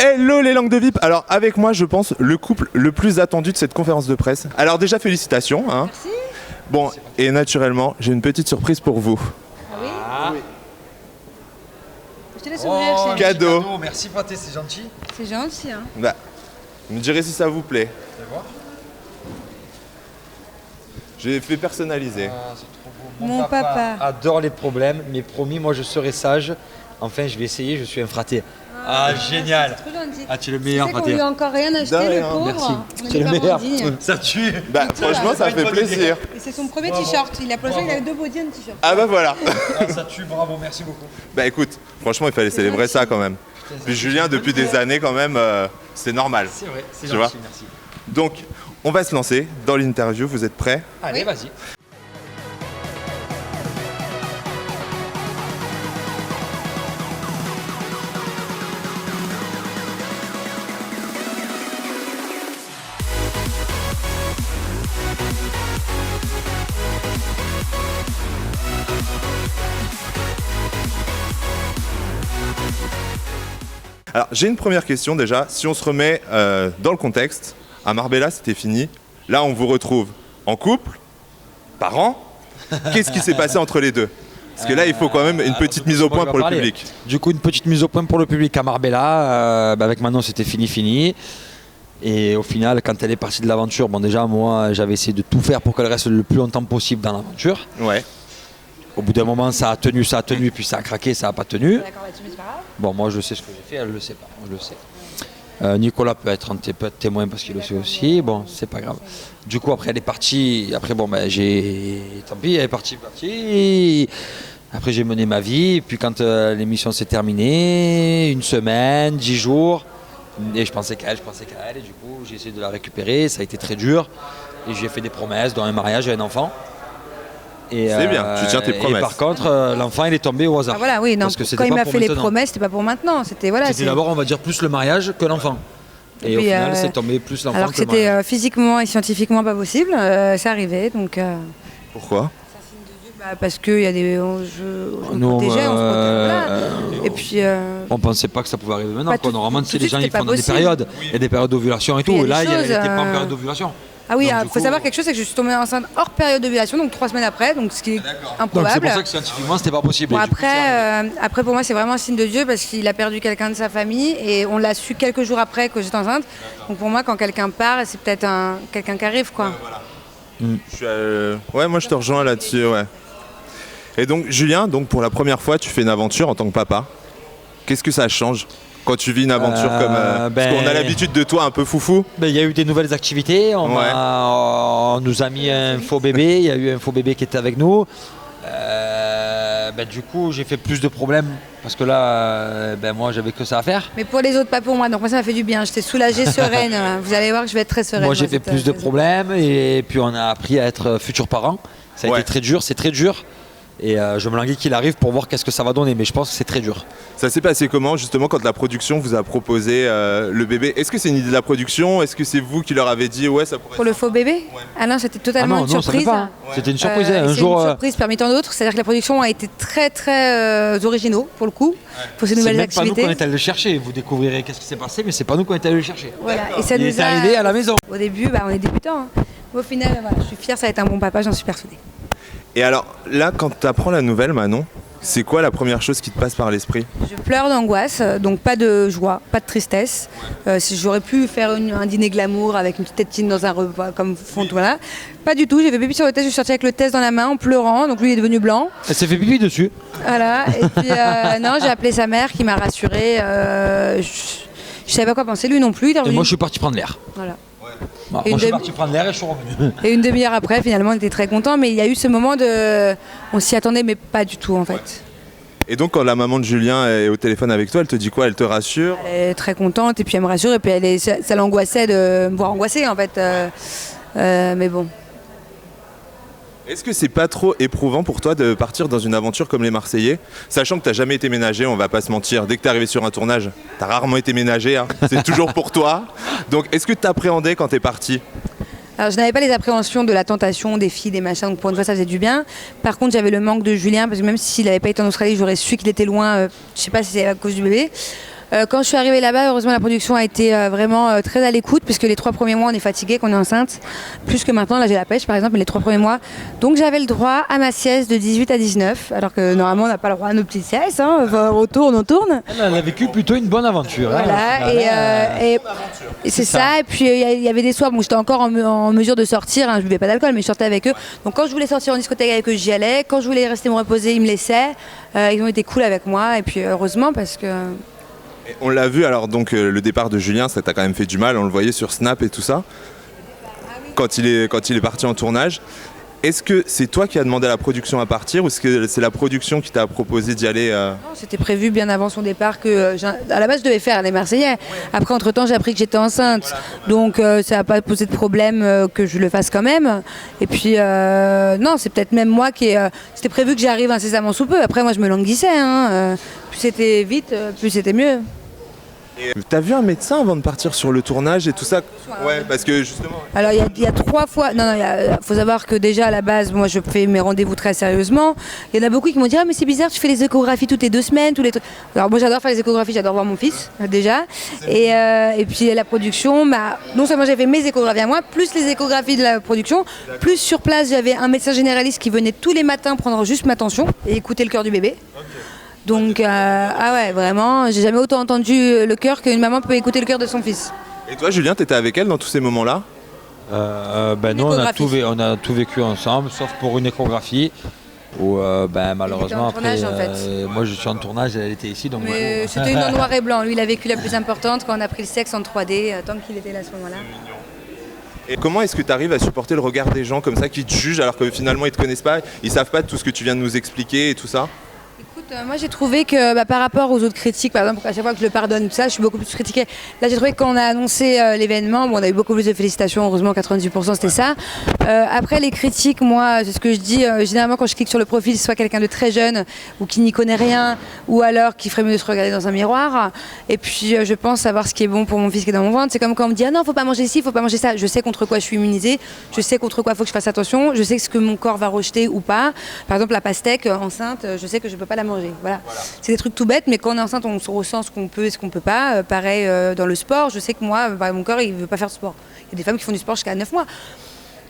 Hello les langues de VIP. Alors avec moi je pense le couple le plus attendu de cette conférence de presse. Alors déjà félicitations hein. Merci. Bon et naturellement j'ai une petite surprise pour vous. Ah oui. Je te laisse ouvrir. Oh, cadeau. Merci Pathé, c'est gentil. C'est gentil hein. Bah, vous me direz si ça vous plaît. Tu vas voir. J'ai fait personnaliser. Ah, c'est trop beau. Mon papa adore les problèmes, mais promis, moi je serai sage. Enfin, je vais essayer, je suis un fraté. Ah, génial. C'est trop gentil. Ah, tu es le meilleur Tu sais qu'on fraté. lui a encore rien acheté, De le rien, pauvre. merci. On Tu es est le pas meilleur. dignes. Ça tue. Bah franchement ça fait plaisir. Et c'est son premier t-shirt. Il a plongé, il a 2 body et un t-shirt. Ah bah voilà. Ah, ça tue, bravo, merci beaucoup. Bah écoute, franchement il fallait célébrer ça quand même. Puis Julien depuis des années quand même, c'est normal. C'est vrai, c'est Tu vois. gentil, merci. Donc on va se lancer dans l'interview, vous êtes prêts? Allez, vas-y. Alors j'ai une première question déjà, si on se remet dans le contexte, à Marbella c'était fini, là on vous retrouve en couple, parents, qu'est-ce qui s'est passé entre les deux? Parce que là il faut quand même une petite mise au point pour le public. Du coup, une petite mise au point pour le public à Marbella. Avec Manon, c'était fini. Et au final, quand elle est partie de l'aventure, bon déjà moi j'avais essayé de tout faire pour qu'elle reste le plus longtemps possible dans l'aventure. Ouais. Au bout d'un moment, ça a tenu, puis ça a craqué, ça n'a pas tenu. D'accord, bah, tu mets, c'est pas grave. Bon, moi je sais ce que j'ai fait, elle le sait pas, je le sais. Nicolas peut être témoin parce qu'il le sait aussi, bon, c'est pas grave. Du coup, après elle est partie, après bon, ben tant pis, elle est partie. Après j'ai mené ma vie, et puis quand l'émission s'est terminée, 1 semaine, 10 jours, et je pensais qu'à elle, et du coup j'ai essayé de la récupérer, ça a été très dur, et j'ai fait des promesses, dont un mariage et un enfant. C'est bien, tu tiens tes promesses. Et par contre, l'enfant il est tombé au hasard. Ah voilà, oui, non. Parce que Quand c'était il pas m'a pour fait les maintenant. promesses, c'était pas pour maintenant. C'était voilà. C'était d'abord, on va dire, plus le mariage que l'enfant. Et au puis, final, c'est tombé plus l'enfant alors que que le mariage. c'était physiquement et scientifiquement pas possible, c'est arrivé. Donc Pourquoi? parce qu'il y a des, on se Nous, protégeait, on se protégeait. Voilà. Et puis on pensait pas que ça pouvait arriver maintenant. Pas Quoi. tout- Normalement, tout tu sais, de les suite, gens ils c'était font pas dans des possible. périodes. Il y a des périodes d'ovulation et Puis il y tout. a Et là, des elle choses, n'était pas en période d'ovulation. ah oui, Donc, il du faut coup, savoir quelque chose, c'est que je suis tombée enceinte hors période d'ovulation, donc 3 semaines après, donc ce qui est Donc c'est improbable. pour ça que scientifiquement, c'était pas possible. Bon, Et du coup, ça- après pour moi c'est vraiment un signe de Dieu parce qu'il a perdu quelqu'un de sa famille et on l'a su quelques jours après que j'étais enceinte. Donc pour moi quand quelqu'un part c'est peut-être quelqu'un qui arrive quoi. Ouais, moi je te rejoins là-dessus, ouais. Et donc Julien, donc pour la première fois tu fais une aventure en tant que papa. Qu'est-ce que ça change quand tu vis une aventure comme... Parce qu'on a l'habitude de toi un peu foufou. Ben, il y a eu des nouvelles activités. Ouais. On nous a mis un faux bébé. Il y a eu un faux bébé qui était avec nous. Du coup, j'ai fait plus de problèmes parce que là, moi, j'avais que ça à faire. Mais pour les autres pas pour moi, donc moi ça m'a fait du bien, j'étais soulagée, sereine. Vous allez voir que je vais être très sereine. Moi, j'ai fait cette- plus de problèmes et puis on a appris à être futurs parents. Ça a Ouais. été très dur, c'est très dur. Et je me languis qu'il arrive pour voir qu'est-ce que ça va donner, mais je pense que c'est très dur. Ça s'est passé comment justement quand la production vous a proposé le bébé? Est-ce que c'est une idée de la production? Est-ce que c'est vous qui leur avez dit ouais ça pourrait Pour le faux bébé Ah non, c'était totalement une ça surprise. fait pas. Hein. C'était une surprise. Un C'est jour, une surprise parmi tant d'autres, c'est-à-dire que la production a été très très originaux pour le coup, pour ces c'est nouvelles même pas nous activités. qu'on est allé le chercher. Vous découvrirez qu'est-ce qui s'est passé, mais c'est pas nous qu'on est allé le chercher. Voilà. Et ça Il nous est a... arrivé à la maison. Au début, on est débutants. Hein. Au final, voilà, je suis fière, ça va être un bon papa, j'en suis persuadée. Et alors là quand tu apprends la nouvelle Manon, c'est quoi la première chose qui te passe par l'esprit? Je pleure d'angoisse, donc pas de joie, pas de tristesse. Si j'aurais pu faire un dîner glamour avec une petite tétine dans un repas comme fond, voilà. Pas du tout, j'ai fait pipi sur le test, je suis sortie avec le test dans la main en pleurant, donc lui il est devenu blanc. Elle s'est fait pipi dessus. Voilà, et puis non, j'ai appelé sa mère qui m'a rassurée. Je savais pas quoi penser, lui non plus. Il est Et revenu. moi, je suis parti prendre l'air. Voilà. Moi, Et je une suis demi- parti prendre l'air et je suis revenu. Et une demi-heure après, finalement, on était très contents, mais il y a eu ce moment de. On s'y attendait, mais pas du tout en fait. Et donc quand la maman de Julien est au téléphone avec toi, elle te dit quoi? Elle te rassure? Elle est très contente, et puis elle me rassure, et puis ça l'angoissait de me voir angoissée en fait. Mais bon. Est-ce que c'est pas trop éprouvant pour toi de partir dans une aventure comme les Marseillais, sachant que t'as jamais été ménagé, on va pas se mentir, dès que t'es arrivé sur un tournage, t'as rarement été ménagé, hein. C'est toujours pour toi. Donc est-ce que t'appréhendais quand t'es parti? Alors je n'avais pas les appréhensions de la tentation, des filles, des machins, donc pour une fois ça faisait du bien. Par contre j'avais le manque de Julien, parce que même s'il n'avait pas été en Australie, j'aurais su qu'il était loin, je sais pas si c'est à cause du bébé. Quand je suis arrivée là-bas, heureusement la production a été vraiment très à l'écoute, puisque les 3 premiers mois on est fatigué, qu'on est enceinte, plus que maintenant, là j'ai la pêche par exemple, mais les 3 premiers mois. Donc j'avais le droit à ma sieste de 18 à 19, alors que normalement on n'a pas le droit à nos petites siestes, hein. Enfin, on tourne. Elle a vécu plutôt une bonne aventure. Voilà, et c'est ça. Et puis il y avait des soirs, bon, j'étais encore en mesure de sortir, hein, je buvais pas d'alcool, mais je sortais avec eux. Donc quand je voulais sortir en discothèque avec eux, j'y allais. Quand je voulais rester me reposer, ils me laissaient. Ils ont été cool avec moi, et puis heureusement parce que... Et on l'a vu, alors donc le départ de Julien, ça t'a quand même fait du mal, on le voyait sur Snap et tout ça, quand il est parti en tournage. Est-ce que c'est toi qui as demandé à la production à partir ou est-ce que c'est la production qui t'a proposé d'y aller Non, c'était prévu bien avant son départ que à la base je devais faire les Marseillais. Après entre-temps j'ai appris que j'étais enceinte. Donc ça n'a pas posé de problème que je le fasse quand même. Et puis non, c'est peut-être même moi qui c'était prévu que j'arrive incessamment sous peu. Après moi je me languissais. Hein. Plus c'était vite, plus c'était mieux. Et t'as vu un médecin avant de partir sur le tournage et tout ça? Ouais, parce que justement... Alors il y a 3 fois... Non, il faut savoir que déjà à la base, moi je fais mes rendez-vous très sérieusement. Il y en a beaucoup qui m'ont dit « Ah mais c'est bizarre, tu fais les échographies toutes les 2 semaines, tous les trucs... » Alors moi j'adore faire les échographies, j'adore voir mon fils déjà. Et puis la production, non seulement j'avais mes échographies à moi, plus les échographies de la production, plus sur place j'avais un médecin généraliste qui venait tous les matins prendre juste ma tension et écouter le cœur du bébé. Donc, ah ouais, vraiment, j'ai jamais autant entendu le cœur qu'une maman peut écouter le cœur de son fils. Et toi, Julien, t'étais avec elle dans tous ces moments-là? Nous, on a tout vécu ensemble, sauf pour une échographie. Où malheureusement, tournage, après, en fait. moi je suis en tournage, elle était ici. Donc mais c'était une en noir et blanc. Lui, il a vécu la plus importante quand on a pris le sexe en 3D, tant qu'il était là à ce moment-là. Et comment est-ce que tu arrives à supporter le regard des gens comme ça qui te jugent alors que finalement ils te connaissent pas, ils savent pas tout ce que tu viens de nous expliquer et tout ça? Moi j'ai trouvé que par rapport aux autres critiques, par exemple à chaque fois que je le pardonne, tout ça, je suis beaucoup plus critiquée. Là j'ai trouvé que quand on a annoncé l'événement, on a eu beaucoup plus de félicitations, heureusement 98% c'était ça. Après les critiques, moi c'est ce que je dis, généralement quand je clique sur le profil, c'est soit quelqu'un de très jeune ou qui n'y connaît rien, ou alors qui ferait mieux de se regarder dans un miroir. Et puis je pense savoir ce qui est bon pour mon fils qui est dans mon ventre. C'est comme quand on me dit ah non faut pas manger ci, faut pas manger ça. Je sais contre quoi je suis immunisée, je sais contre quoi il faut que je fasse attention, je sais ce que mon corps va rejeter ou pas. Par exemple la pastèque enceinte, je sais que je peux pas la manger. Voilà. C'est des trucs tout bêtes, mais quand on est enceinte, on se ressent ce qu'on peut et ce qu'on peut pas. Pareil dans le sport, je sais que moi, mon corps, il veut pas faire de sport. Il y a des femmes qui font du sport jusqu'à 9 mois.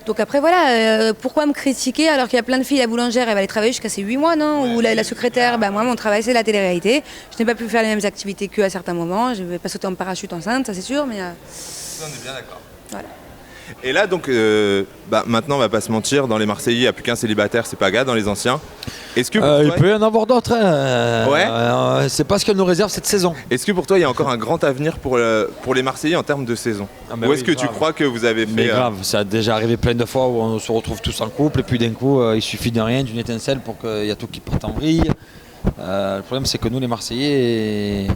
Donc après, voilà, pourquoi me critiquer alors qu'il y a plein de filles, la boulangère, elle va aller travailler jusqu'à ses 8 mois, non? Ou la secrétaire, moi, mon travail, c'est la télé-réalité. Je n'ai pas pu faire les mêmes activités qu'eux à certains moments. Je ne vais pas sauter en parachute enceinte, ça c'est sûr, mais... On est bien d'accord. Voilà. Et là, donc, maintenant, on va pas se mentir, dans les Marseillais, il n'y a plus qu'un célibataire, c'est pas gars, dans les anciens. Est-ce que il peut y en avoir d'autres. Ouais. C'est pas ce qu'elle nous réserve cette saison. Est-ce que pour toi, il y a encore un grand avenir pour les Marseillais en termes de saison? Ou est-ce que tu crois que vous avez fait... Mais grave, ça a déjà arrivé plein de fois où on se retrouve tous en couple et puis d'un coup, il suffit de rien, d'une étincelle pour qu'il y a tout qui parte en vrille. Le problème, c'est que nous, les Marseillais,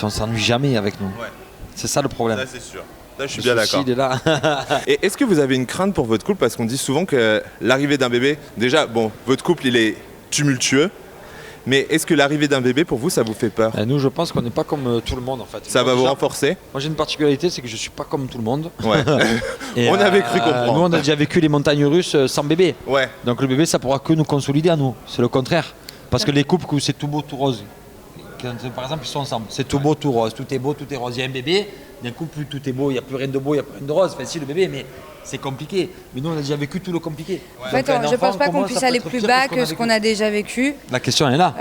on s'ennuie jamais avec nous. Ouais. C'est ça le problème. Ça, c'est sûr. Là, je suis bien d'accord. Là. Et est-ce que vous avez une crainte pour votre couple? Parce qu'on dit souvent que l'arrivée d'un bébé, déjà, bon, votre couple, il est tumultueux. Mais est-ce que l'arrivée d'un bébé, pour vous, ça vous fait peur? Nous, je pense qu'on n'est pas comme tout le monde, en fait. Ça va vous renforcer? Moi, j'ai une particularité, c'est que je ne suis pas comme tout le monde. Ouais. Et on avait cru comprendre. Nous, on a déjà vécu les montagnes russes sans bébé. Ouais. Donc le bébé, ça pourra que nous consolider à nous. C'est le contraire. Parce que les couples où c'est tout beau, tout rose, par exemple, ils sont ensemble. C'est tout beau, tout rose. Tout est beau, tout est rose. Il y a un bébé. D'un coup, plus tout est beau, il n'y a plus rien de beau, il n'y a plus rien de rose. Enfin, si, le bébé, mais c'est compliqué. Mais nous, on a déjà vécu tout le compliqué. En fait, je ne pense pas qu'on puisse aller plus bas que ce qu'on a déjà vécu. La question est là.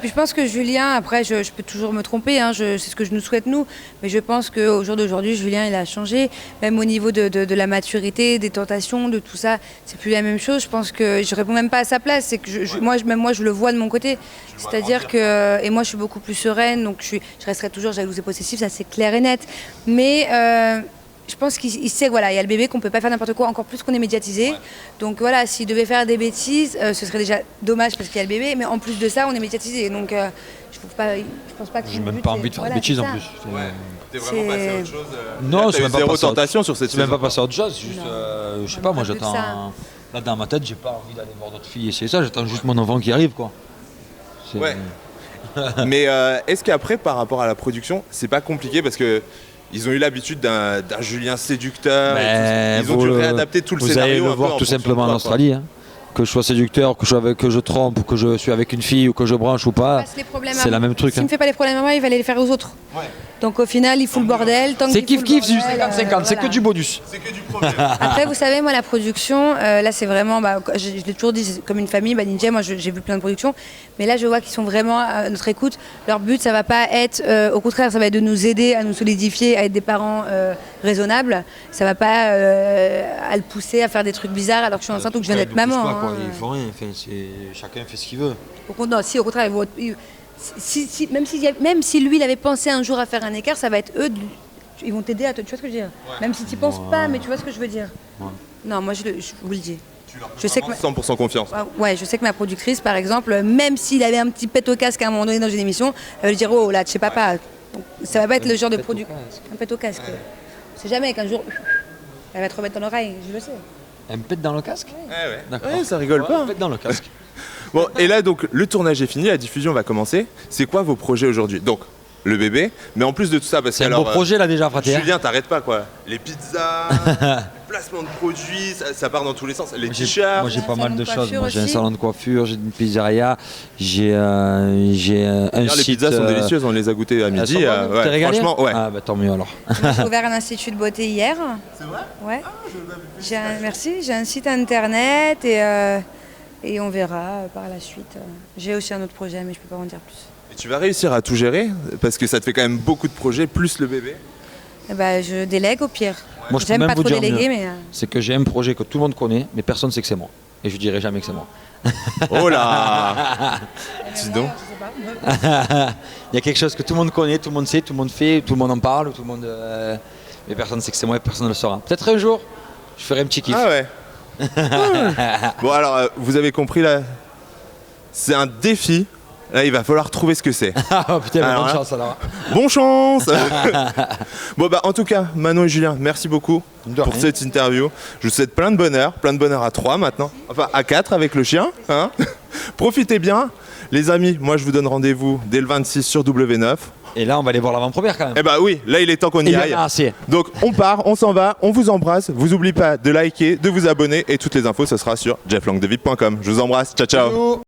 Puis je pense que Julien, après, je peux toujours me tromper, hein, c'est ce que je nous souhaite nous, mais je pense qu'au jour d'aujourd'hui, Julien, il a changé. Même au niveau de la maturité, des tentations, de tout ça, c'est plus la même chose. Je pense que je ne réponds même pas à sa place. C'est que même moi, je le vois de mon côté. C'est-à-dire que... Et moi, je suis beaucoup plus sereine, donc je resterai toujours jalouse et possessive, ça c'est clair et net. Mais je pense qu'il sait, voilà, il y a le bébé qu'on peut pas faire n'importe quoi, encore plus qu'on est médiatisé. Ouais. Donc voilà, s'il devait faire des bêtises, ce serait déjà dommage parce qu'il y a le bébé, mais en plus de ça, on est médiatisé. Donc je pense pas que... J'ai même pas envie de faire des bêtises en plus. Ouais. T'es vraiment passé à autre chose Non, c'est même pas zéro tentation sur cette saison. C'est même pas passé à autre chose, juste, je sais pas, moi j'attends... Là dans ma tête, j'ai pas envie d'aller voir d'autres filles et c'est ça, j'attends juste mon enfant qui arrive, quoi. Ouais. Mais est-ce qu'après, par rapport à la production, c'est pas compliqué parce que ils ont eu l'habitude d'un Julien séducteur, ils ont dû réadapter tout le scénario. Vous allez le voir tout simplement en Australie. Hein. que je sois séducteur, que je trompe, ou que je suis avec une fille, ou que je branche ou pas, Passe les problèmes à c'est la moi. même truc. S'il me fait pas les problèmes à moi, il va aller les faire aux autres. Donc au final, il fout le bordel. Tant C'est qu'il kiff fout le kiff, c'est bordel, 50-50, c'est que voilà. du bonus. C'est que du problème. Après, vous savez, moi, la production, là, c'est vraiment, je l'ai toujours dit, c'est comme une famille. Ninja, moi, j'ai vu plein de productions, mais là, je vois qu'ils sont vraiment à notre écoute. Leur but, ça va pas être, au contraire, ça va être de nous aider à nous solidifier, à être des parents raisonnables. Ça va pas à le pousser à faire des trucs bizarres alors que je suis enceinte ou que je viens d'être maman. Hein. Ils font rien, chacun fait ce qu'il veut. Non, si, au contraire, même si lui, il avait pensé un jour à faire un écart, ça va être eux. Ils vont t'aider à te. Tu vois ce que je veux dire? Même si tu n'y penses pas, mais tu vois ce que je veux dire? Non, moi je vous le dis. Je sais que 100% confiance. Ouais, je sais que ma productrice, par exemple, même s'il avait un petit pet au casque à un moment donné dans une émission, elle va lui dire oh là, je sais papa. Donc, ça va pas être le genre de produit. Un pet au casque. C'est jamais qu'un jour, elle va te remettre dans l'oreille, je le sais. Elle me pète dans le casque? Ouais. D'accord. Ouais, ça rigole pas. Elle me pète dans le casque. Bon, et là, donc, le tournage est fini, la diffusion va commencer. C'est quoi vos projets aujourd'hui? Donc, le bébé, mais en plus de tout ça, parce que C'est un beau projet là déjà, frère. Julien, t'arrêtes pas quoi. Les pizzas, placement de produits, ça part dans tous les sens. Les t-shirts. Moi j'ai pas mal de choses. Moi j'ai un aussi. salon de coiffure, j'ai une pizzeria, j'ai un D'ailleurs, les site. pizzas sont délicieuses, on les a goûtées à midi. Elles sont bonnes, t'es régalé? Franchement, ouais. Ah bah tant mieux alors. J'ai ouvert un institut de beauté hier. C'est vrai? Ouais. Merci, j'ai un site internet et on verra par la suite. J'ai aussi un autre projet, mais je peux pas en dire plus. Et tu vas réussir à tout gérer parce que ça te fait quand même beaucoup de projets, plus le bébé. Eh ben, je délègue au pire. Moi, je peux J'aime même pas vous trop dire déléguer, mieux. mais. C'est que j'ai un projet que tout le monde connaît, mais personne ne sait que c'est moi. Et je dirai jamais que c'est moi. Oh là Dis donc. Il y a quelque chose que tout le monde connaît, tout le monde sait, tout le monde fait, tout le monde en parle, tout le monde. Mais personne ne sait que c'est moi et personne ne le saura. Peut-être un jour, je ferai un petit kiff. Ah ouais. Bon alors, vous avez compris là, c'est un défi. Là, il va falloir trouver ce que c'est. Ah putain, Alors bonne là- chance alors. Bon chance. Bon bah en tout cas, Manon et Julien, merci beaucoup De pour rien. cette interview. Je vous souhaite plein de bonheur à 3 maintenant, enfin à 4 avec le chien. Hein. Profitez bien. Les amis, moi je vous donne rendez-vous dès le 26 sur W9. Et là, on va aller voir l'avant-première quand même. Eh bah oui, là il est temps qu'on y Il y en aille. a assez. Donc on part, on s'en va, on vous embrasse. Vous n'oubliez pas de liker, de vous abonner et toutes les infos ce sera sur jefflangdevip.com. Je vous embrasse, ciao ciao. Bisous.